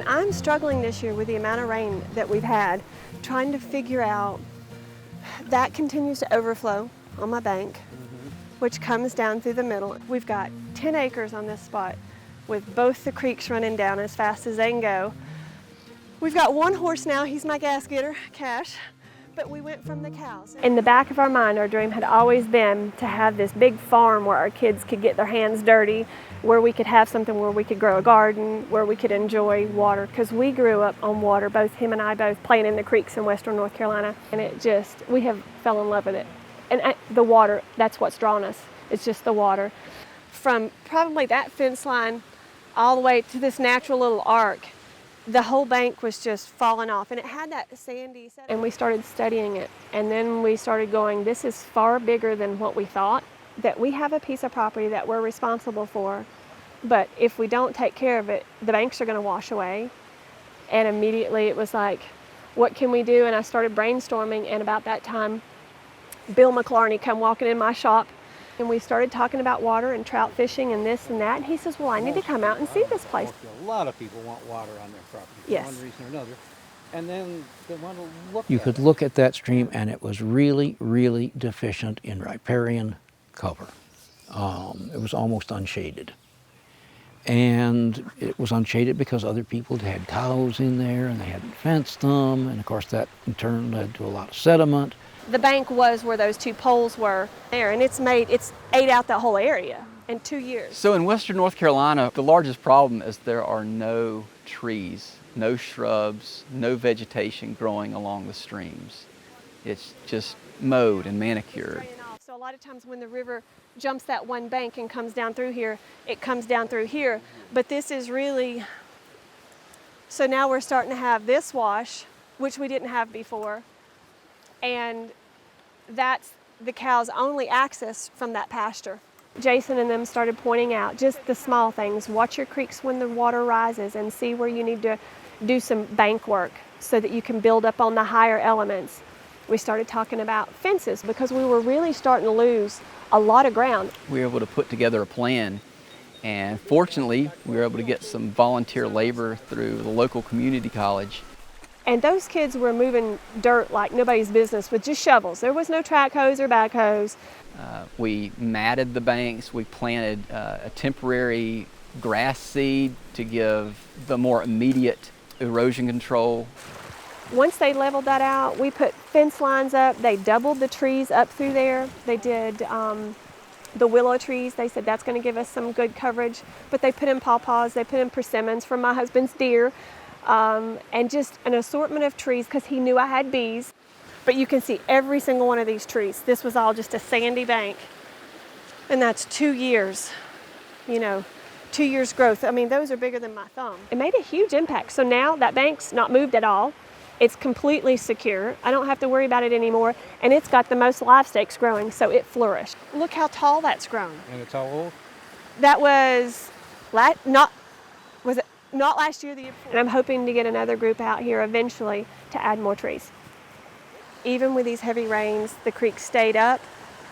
I'm struggling this year with the amount of rain that we've had, trying to figure out that continues to overflow on my bank, which comes down through the middle. We've got 10 acres on this spot with both the creeks running down as fast as they can go. We've got one horse now, he's my gas getter, Cash, but we went from the cows. In the back of our mind, our dream had always been to have this big farm where our kids could get their hands dirty, where we could have something where we could grow a garden, where we could enjoy water, because we grew up on water, both him and I both playing in the creeks in western North Carolina, and we have fell in love with it. And the water, that's what's drawn us. It's just the water. From probably that fence line all the way to this natural little arc, the whole bank was just falling off, and it had that sandy setting. And we started studying it, and then we started going, this is far bigger than what we thought, that we have a piece of property that we're responsible for, but if we don't take care of it, the banks are going to wash away. And immediately it was like, what can we do? And I started brainstorming, and about that time, Bill McClarney come walking in my shop, and we started talking about water and trout fishing and this and that, and he says, well, I need to come out and see this place. A lot of people want water on their property for Yes. one reason or another, and then they want to look You at could it. look at that stream and it was really, really deficient in riparian cover. It was almost unshaded. And it was unshaded because other people had cows in there and they hadn't fenced them, and of course that in turn led to a lot of sediment. The bank was where those two poles were there, and it's ate out that whole area in 2 years. So in western North Carolina, the largest problem is there are no trees, no shrubs, no vegetation growing along the streams. It's just mowed and manicured. So a lot of times when the river jumps that one bank and comes down through here, it comes down through here. But this is really, so now we're starting to have this wash, which we didn't have before. And that's the cows' only access from that pasture. Jason and them started pointing out just the small things. Watch your creeks when the water rises and see where you need to do some bank work so that you can build up on the higher elements. We started talking about fences because we were really starting to lose a lot of ground. We were able to put together a plan, and fortunately we were able to get some volunteer labor through the local community college. And those kids were moving dirt like nobody's business with just shovels. There was no track hose or backhoes. We matted the banks. We planted a temporary grass seed to give the more immediate erosion control. Once they leveled that out, we put fence lines up. They doubled the trees up through there. They did the willow trees. They said that's going to give us some good coverage. But they put in pawpaws. They put in persimmons for my husband's deer. And just an assortment of trees because he knew I had bees. But you can see every single one of these trees. This was all just a sandy bank. And that's 2 years, 2 years growth. I mean, those are bigger than my thumb. It made a huge impact. So now that bank's not moved at all. It's completely secure. I don't have to worry about it anymore. And it's got the most live stakes growing, so it flourished. Look how tall that's grown. And it's how old? That was not last year, the year before. And I'm hoping to get another group out here eventually to add more trees. Even with these heavy rains, the creek stayed up.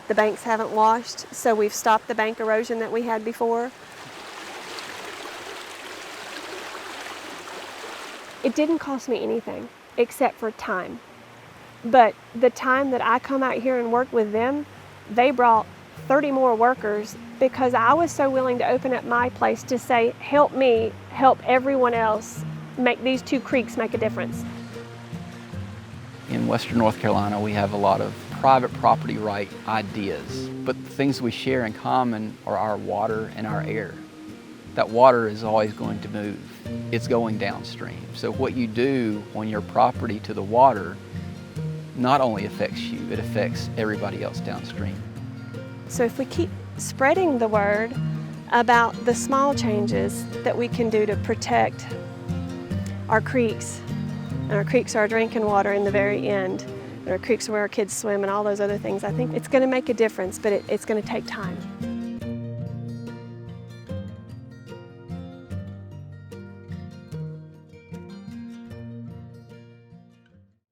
The banks haven't washed, so we've stopped the bank erosion that we had before. It didn't cost me anything except for time. But the time that I come out here and work with them, they brought 30 more workers because I was so willing to open up my place to say, help me, help everyone else, make these two creeks make a difference. In western North Carolina, we have a lot of private property right ideas, but the things we share in common are our water and our air. That water is always going to move. It's going downstream. So what you do on your property to the water not only affects you, it affects everybody else downstream. So if we keep spreading the word about the small changes that we can do to protect our creeks, and our creeks are our drinking water in the very end, and our creeks are where our kids swim and all those other things, I think it's going to make a difference, but it's going to take time.